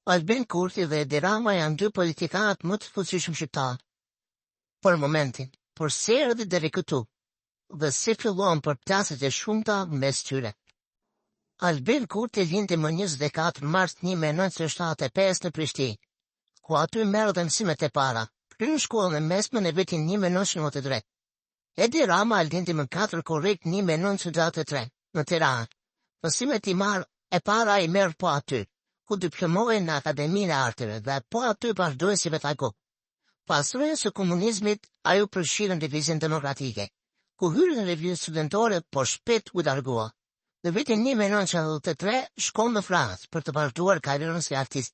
Albin Kurti dhe Edi Rama janë dy politikanët më të fuqishëm shqiptar. Për momentin, por se erdhi deri këtu, dhe si fillon për plaset e shumta mes tyre. Albin Kurti lindi më 24 mars 1975 në Prishtinë, ku aty merr dhe mësimet e para, kryen shkollën e mesme në vitin 1993. Edi Rama lindi më 4 korrik 1963, në Tiranë. Mësimet i marr e para i merr po aty, ku diplomohej në Akademinë e Arteve dhe po aty vazhdoi si pedagog. Pas rrjes së komunizmit, ai u përfshirë në Lëvizjen Demokratike, ku hyri në lëvizje studentore, por shpejt u largua. Në vitin 1973 shkon në Francë për të vazhduar karrierën si artist,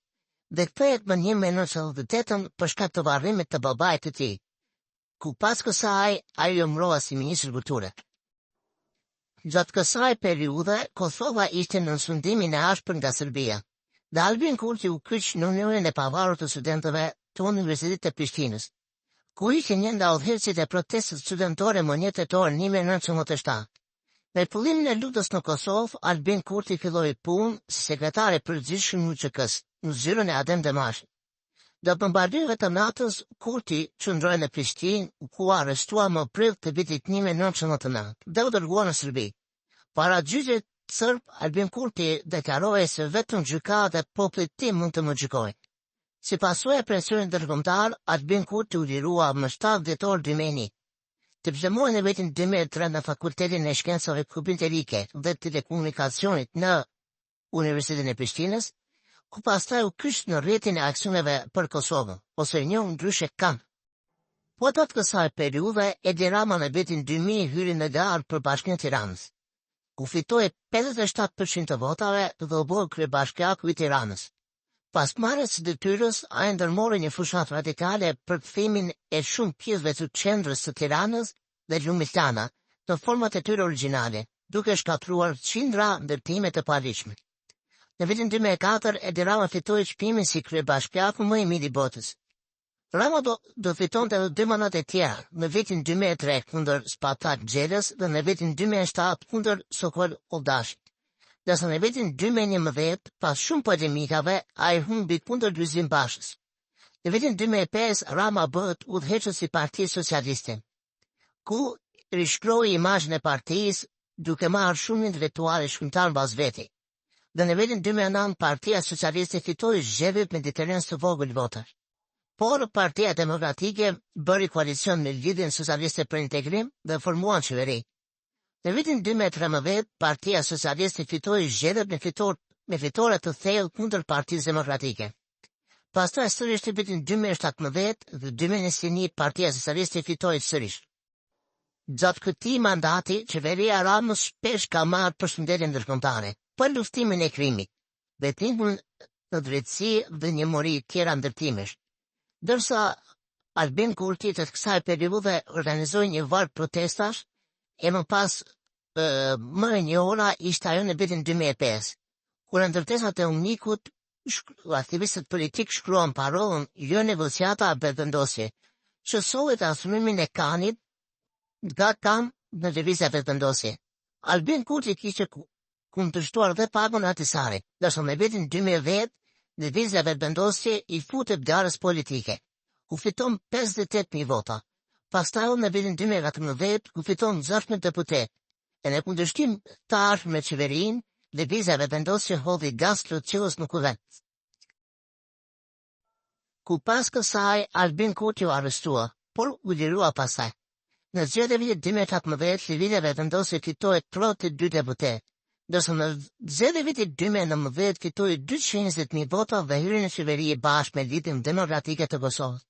dhe kthehet më 1978 për shkak të varrimit të babait të tij, ku pas kësaj ai u mbrova si ministër kulture. Gjatë kësaj periudhe, Kosova ishte në sundimin e ashpër nga Serbia, dhe Albin Kurti u kyç në Unionin e Pavarur të Studentëve të Universitetit të Prishtinës, ku ishte një nga udhëheqësit e protestës studentore më 1 tetor 1997. Me fillimin e luftës në Kosovë, Albin Kurti filloi punë si sekretar i përgjithshëm i UÇK-s në zyrën e Adem Demashi. Do bombardimet të natës, Kurti qëndroi në Prishtinë, ku arrestua më prill të vitit 1999 dhe u dërguar në Serbi. Para gjyqit serb, Albin Kurti deklaroi se vetëm gjykata e popullit tim mund të më gjykojë. Si pasojë e presionit ndërkombëtar, Albin Kurti u lirua më 7 dhjetor 2001. Diplomoi në vitin 2003 në Fakultetin e Shkencave Kompjuterike dhe Telekomunikacionit në Universitetin e Prishtinës, ku pastaj u kyç në rrjetin e aksioneve për Kosovën, ose njohur ndryshe KAM. Po të kësaj periudhe, Edi Rama në vitin 2000 hyri në garë për Bashkinë e Tiranës, ku fitoi 57% të votave dhe u bë kryebashkiaku i Tiranës. Pas marrjes së detyrës, ai ndërmori një fushat radikale për kthimin e shumë pjesëve të qendrës së Tiranës dhe Lumicana në format e tyre origjinale, duke shkatruar qindra ndërtime të paligjshme. Në vitin 2004, Edi Rama fitoi çmimin si kryebashkiaku më i mirë i botës. Rama do fitonte edhe 2 mandat e tjera, në vitin 2003 kundër Spartak Xhelës dhe në vitin 2007 kundër Sokol Oldashi. Ndërsa në vitin 2011, pas shumë polemikave, ai humbi kundër Lulzim Bashës. Në vitin 2005, Rama bëhet udhëheqës i Partisë Socialiste, ku rishkroi imazhin e partisë duke marrë shumë intelektuale shkrimtar mbas veti. Dhe në vitin 2009, Partia Socialiste fitoi zgjedhjet me diferencë të vogël votash. Por Partia Demokratike bëri koalicion me Lidhjen Socialiste për Integrim dhe formuan qeveri. Në vitin 2013, Partia Socialiste fitoi zgjedhjet me fitore të thellë kundër Partisë Demokratike. Pastaj sërish në vitin 2017 dhe 2021 Partia Socialiste fitoi sërish. Gjatë këtij mandati, qeveria Ramës shpesh ka marrë përshëndetje ndërkombëtare për luftimin e krimit, betimin në drejtësi dhe një mori tjera ndërtimesh. Dërsa Albin Kurti të kësaj periudhe organizoi një varg protestash, e më pas më e njohura ishte ajo në vitin 2005, kur ndërtesat e UNIK-ut, aktivistët politik shkruan parollën jo negociata apo vendosje, që solli transformimin e Kanit nga KAM në lëvizje vetëvendosje. Albin Kurti kishte kundërshtuar dhe pagun Ahtisarit, ndërsa në vitin 2010 lëvizja vetëvendosje i futet garës politike, ku fiton 58.000 vota. Pastaj në vitin 2014 ku fiton 16 deputet, e në kundërshtim të ardhur me qeverinë, lëvizja vetëvendosje hodhi gaz të qelës në kuvend. Ku pas kësaj Albin Kurti u arrestua, por u lirua pasaj. Në zgjedhjet e vitit 2014, lëvizja vetëvendosje fitoi 32 deputet, ndërsa në zgjedhjet e vitit 2019 fitoi 220.000 vota dhe hyri në qeveri bashkë me Lidhjen Demokratike të Kosovës.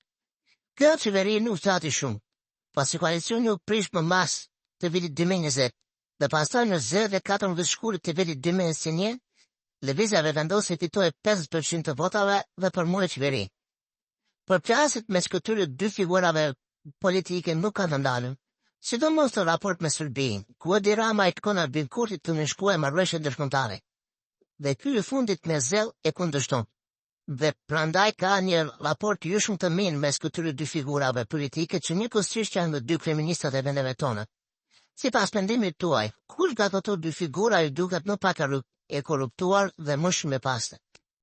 Kjo qeveri nuk zgjati shumë, pasi koalicioni u prish më mas të vitit 2020, dhe pastaj në zgjedhjet e 14 shkullit të vitit 2021, lëvizja vetëvendosje fitoi 50% të votave dhe përmori qeveri. Përplasjet mes këtyre dy figurave politike nuk kanë ndalur, sidomos në raport me Serbinë, ku Edi Rama i kërkon Albin Kurtit të nënshkruajë marrëveshje ndërkombëtare. Dhe ky i fundit me zell e kundërshton. Dhe prandaj ka një raport jo shumë të mirë mes këtyre dy figurave politike që njëkohësisht janë dhe dy kryeministat e vendeve tona. Sipas mendimit tuaj, kush nga këto dy figura ju duket më pak e korruptuar dhe më shumë e pastër?